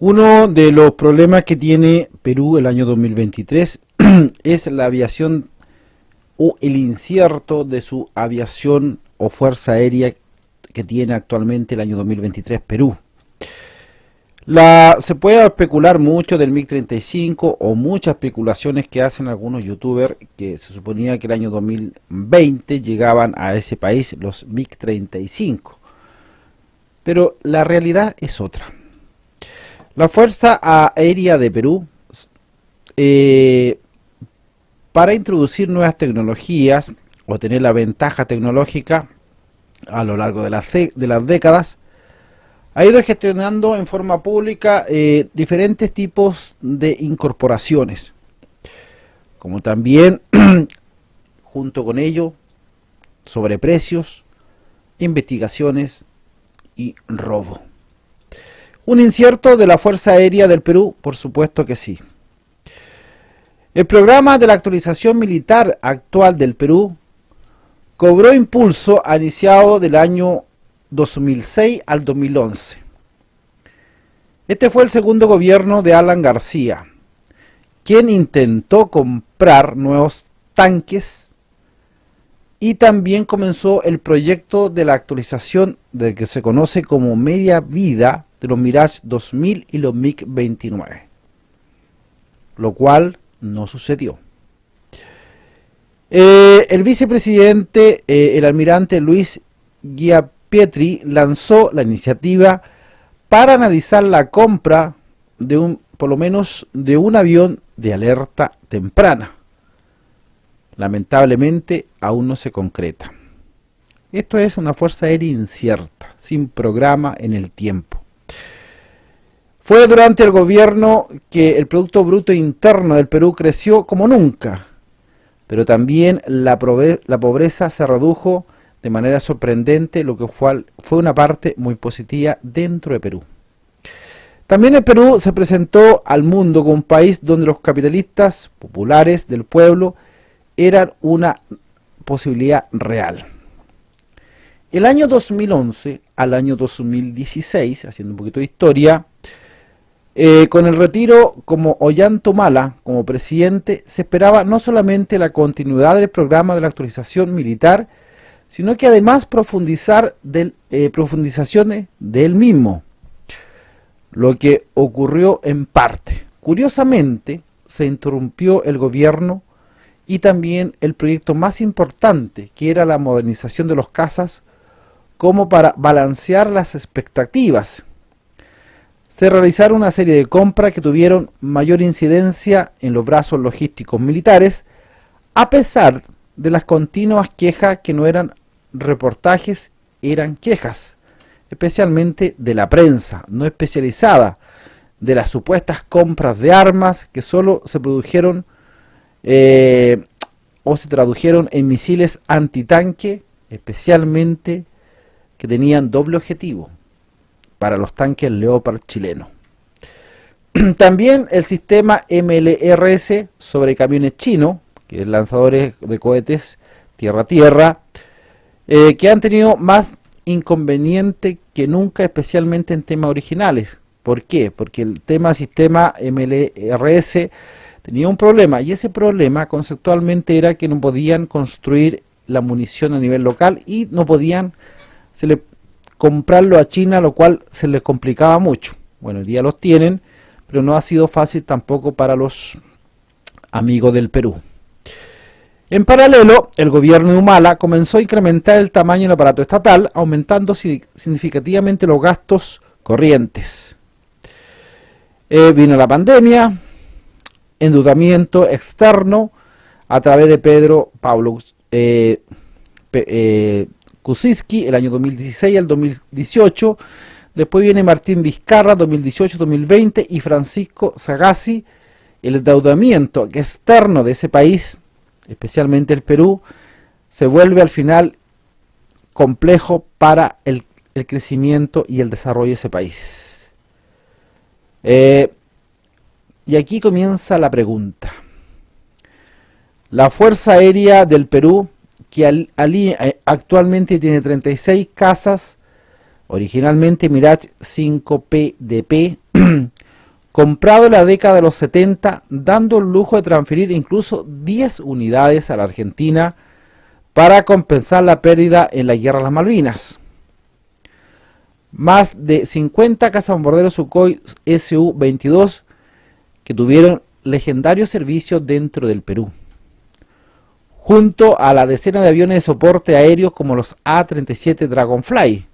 Uno de los problemas que tiene Perú el año 2023 es la aviación o el incierto de su aviación o fuerza aérea que tiene actualmente el año 2023 Perú. Se puede especular mucho del MiG-35 o muchas especulaciones que hacen algunos youtubers que se suponía que el año 2020 llegaban a ese país los MiG-35. Pero la realidad es otra. La Fuerza Aérea de Perú, para introducir nuevas tecnologías o tener la ventaja tecnológica a lo largo de las décadas, ha ido gestionando en forma pública diferentes tipos de incorporaciones, como también, junto con ello, sobreprecios, investigaciones y robo. ¿Un incierto de la Fuerza Aérea del Perú? Por supuesto que sí. El programa de la actualización militar actual del Perú cobró impulso a iniciado del año 2006 al 2011. Este fue el segundo gobierno de Alan García, quien intentó comprar nuevos tanques y también comenzó el proyecto de la actualización del que se conoce como media vida de los Mirage 2000 y los MiG-29, lo cual no sucedió. El vicepresidente, el almirante Luis Guiapietri, lanzó la iniciativa para analizar la compra de por lo menos de un avión de alerta temprana. Lamentablemente aún no se concreta. Esto es una fuerza aérea incierta, sin programa en el tiempo. Fue durante el gobierno que el Producto Bruto Interno del Perú creció como nunca, pero también la pobreza se redujo de manera sorprendente, lo que fue una parte muy positiva dentro de Perú. También el Perú se presentó al mundo como un país donde los capitalistas populares del pueblo eran una posibilidad real. El año 2011 al año 2016, haciendo un poquito de historia, con el retiro como Ollanta como presidente, se esperaba no solamente la continuidad del programa de la actualización militar, sino que además profundizaciones del mismo, lo que ocurrió en parte. Curiosamente, se interrumpió el gobierno y también el proyecto más importante, que era la modernización de los cazas, como para balancear las expectativas. Se realizaron una serie de compras que tuvieron mayor incidencia en los brazos logísticos militares, a pesar de las continuas quejas que no eran reportajes, eran quejas, especialmente de la prensa no especializada, de las supuestas compras de armas que solo se produjeron o se tradujeron en misiles antitanque, especialmente que tenían doble objetivo para los tanques Leopard chilenos. También el sistema MLRS sobre camiones chinos, que es lanzadores de cohetes tierra-tierra, que han tenido más inconveniente que nunca, especialmente en temas originales. ¿Por qué? Porque el sistema MLRS tenía un problema, y ese problema conceptualmente era que no podían construir la munición a nivel local y no podían comprarlo a China, lo cual se les complicaba mucho. Bueno, hoy día los tienen, pero no ha sido fácil tampoco para los amigos del Perú. En paralelo, el gobierno de Humala comenzó a incrementar el tamaño del aparato estatal, aumentando significativamente los gastos corrientes. Vino la pandemia, endeudamiento externo a través de Pedro Pablo Kuczynski, el año 2016 al 2018. Después viene Martín Vizcarra, 2018-2020, y Francisco Sagasti. El endeudamiento externo de ese país, especialmente el Perú, se vuelve al final complejo para el crecimiento y el desarrollo de ese país. Y aquí comienza la pregunta. La Fuerza Aérea del Perú, que actualmente tiene 36 cazas, originalmente Mirage 5PDP, comprado en la década de los 70, dando el lujo de transferir incluso 10 unidades a la Argentina para compensar la pérdida en la guerra de las Malvinas. Más de 50 cazabombarderos Sukhoi Su-22 que tuvieron legendario servicio dentro del Perú, junto a la decena de aviones de soporte aéreo como los A-37 Dragonfly,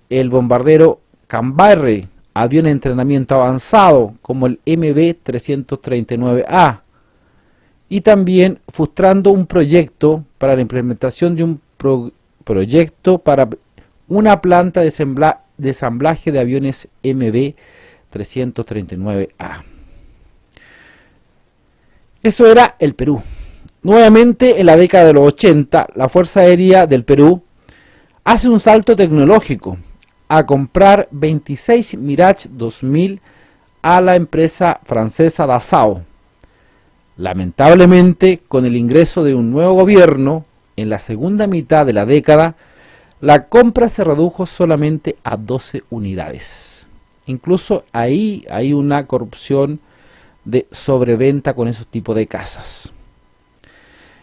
el bombardero Canberra, avión de entrenamiento avanzado como el MB-339A, y también frustrando un proyecto para la implementación de un proyecto para una planta de ensamblaje de aviones MB-339A. Eso era el Perú. Nuevamente, en la década de los 80, la Fuerza Aérea del Perú hace un salto tecnológico a comprar 26 Mirage 2000 a la empresa francesa Dassault. Lamentablemente, con el ingreso de un nuevo gobierno, en la segunda mitad de la década, la compra se redujo solamente a 12 unidades. Incluso ahí hay una corrupción de sobreventa con esos tipos de casas.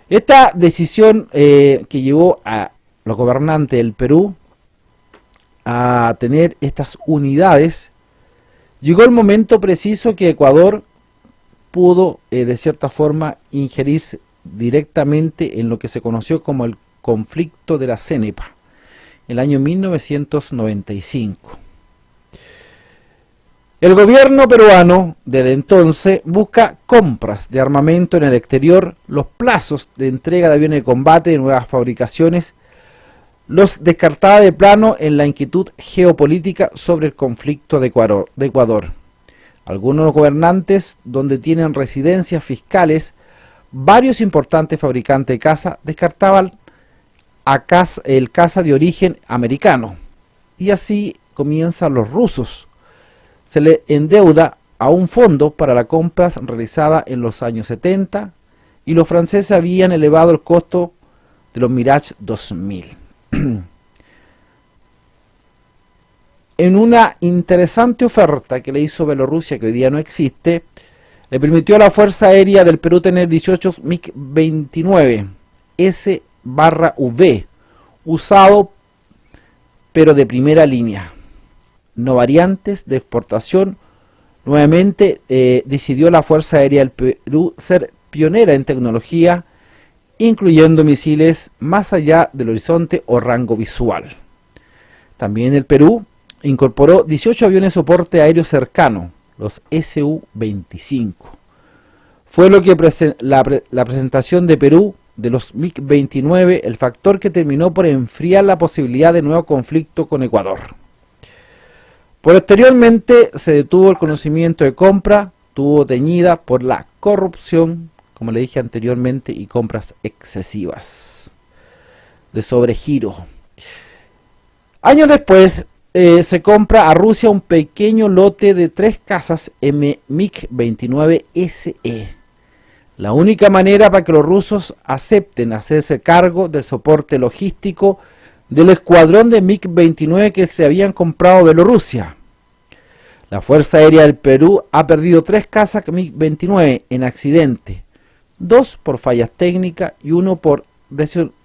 Esta decisión que llevó a los gobernantes del Perú a tener estas unidades, llegó el momento preciso que Ecuador pudo de cierta forma ingerirse directamente en lo que se conoció como el conflicto de la CENEPA, el año 1995. El gobierno peruano desde entonces busca compras de armamento en el exterior, los plazos de entrega de aviones de combate de nuevas fabricaciones, los descartaba de plano en la inquietud geopolítica sobre el conflicto de Ecuador. Algunos gobernantes, donde tienen residencias fiscales, varios importantes fabricantes de caza, descartaban el caza de origen americano. Y así comienzan los rusos. Se le endeuda a un fondo para las compras realizadas en los años 70 y los franceses habían elevado el costo de los Mirage 2000. En una interesante oferta que le hizo Bielorrusia, que hoy día no existe, le permitió a la Fuerza Aérea del Perú tener 18 MiG-29 S/V, usado pero de primera línea, no variantes de exportación. Nuevamente decidió la Fuerza Aérea del Perú ser pionera en tecnología, incluyendo misiles más allá del horizonte o rango visual. También el Perú incorporó 18 aviones de soporte aéreo cercano, los Su-25. Fue lo que la presentación de Perú de los MiG-29 el factor que terminó por enfriar la posibilidad de nuevo conflicto con Ecuador. Posteriormente se detuvo el conocimiento de compra, estuvo teñida por la corrupción, como le dije anteriormente, y compras excesivas de sobregiro. Años después se compra a Rusia un pequeño lote de 3 cazas MiG-29 SE. La única manera para que los rusos acepten hacerse cargo del soporte logístico del escuadrón de MiG-29 que se habían comprado de Bielorrusia. La Fuerza Aérea del Perú ha perdido 3 cazas MiG-29 en accidente, 2 por fallas técnicas y 1 por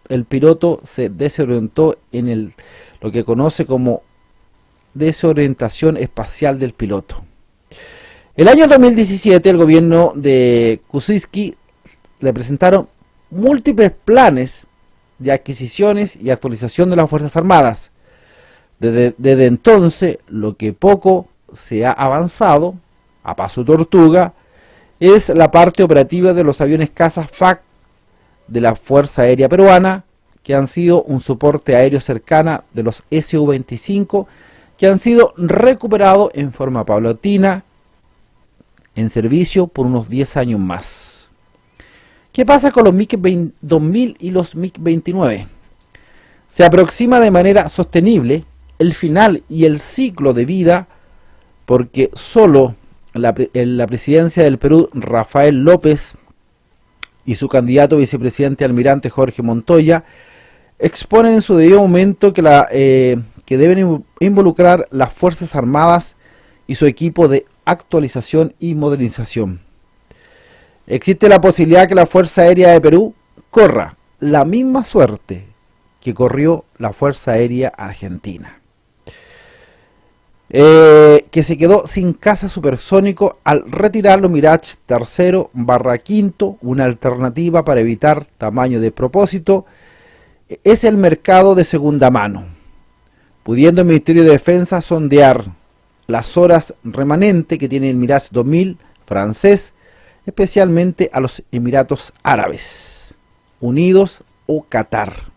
el piloto se desorientó en lo que conoce como desorientación espacial del piloto. El año 2017 el gobierno de Kuczynski le presentaron múltiples planes de adquisiciones y actualización de las Fuerzas Armadas. Desde entonces, lo que poco se ha avanzado, a paso tortuga, es la parte operativa de los aviones caza FAC de la Fuerza Aérea Peruana, que han sido un soporte aéreo cercana de los Su-25, que han sido recuperados en forma paulatina en servicio por unos 10 años más. ¿Qué pasa con los MiG-2000 y los MiG-29? Se aproxima de manera sostenible el final y el ciclo de vida, porque solo la presidencia del Perú, Rafael López, y su candidato vicepresidente almirante Jorge Montoya exponen en su debido momento que deben involucrar las Fuerzas Armadas y su equipo de actualización y modernización. Existe la posibilidad que la Fuerza Aérea de Perú corra la misma suerte que corrió la Fuerza Aérea Argentina, que se quedó sin caza supersónico al retirar los Mirage tercero/quinto, una alternativa para evitar tamaño de propósito, es el mercado de segunda mano, pudiendo el Ministerio de Defensa sondear las horas remanentes que tiene el Mirage 2000 francés, especialmente a los Emiratos Árabes Unidos o Qatar.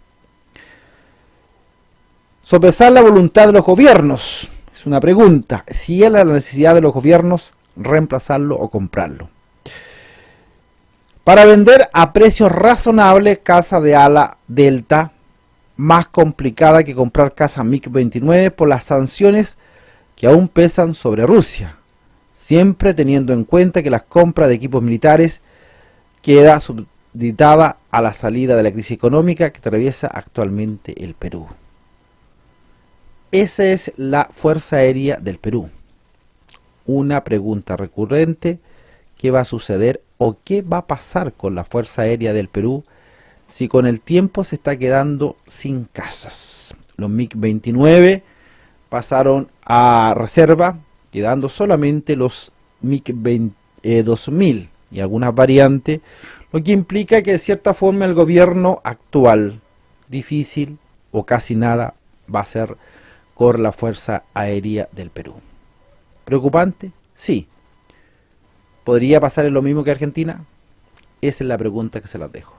Sopesar la voluntad de los gobiernos. Es una pregunta. Si es la necesidad de los gobiernos reemplazarlo o comprarlo. Para vender a precios razonables casa de ala Delta, más complicada que comprar casa MiG-29 por las sanciones que aún pesan sobre Rusia, siempre teniendo en cuenta que las compras de equipos militares queda supeditada a la salida de la crisis económica que atraviesa actualmente el Perú. Esa es la Fuerza Aérea del Perú. Una pregunta recurrente: ¿qué va a suceder o qué va a pasar con la Fuerza Aérea del Perú si con el tiempo se está quedando sin casas? Los MiG-29 pasaron a reserva, quedando solamente los MiG-2000 y algunas variantes, lo que implica que de cierta forma el gobierno actual, difícil o casi nada, va a ser con la Fuerza Aérea del Perú. ¿Preocupante? Sí. ¿Podría pasar lo mismo que Argentina? Esa es la pregunta que se las dejo.